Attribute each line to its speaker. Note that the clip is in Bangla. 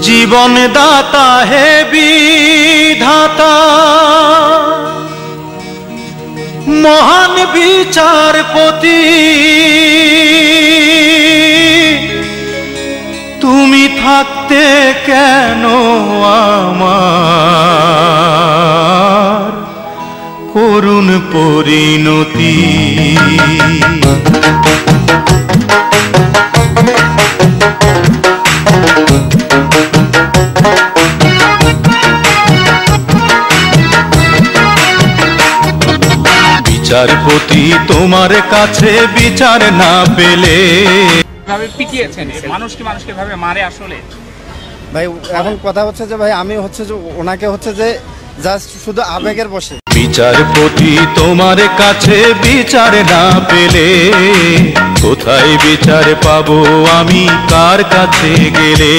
Speaker 1: জীবন দাতা হে বিধাতা, মহান বিচারপতি, তুমি থাকতে কেন আমার করুণ পরিণতি। বিচারপতি তোমার কাছে বিচার না পেলে
Speaker 2: ভাবে পিটিয়েছেন, মানুষ কি মানুষকে ভাবে মারে আসলে?
Speaker 3: ভাই এখন কথা হচ্ছে যে ভাই আমি হচ্ছে যে ওনাকে হচ্ছে যে জাস্ট শুধু আবেগের বসে।
Speaker 1: বিচারপতি তোমার কাছে বিচার না পেলে কোথায় বিচার পাবো আমি, কার কাছে গেলে?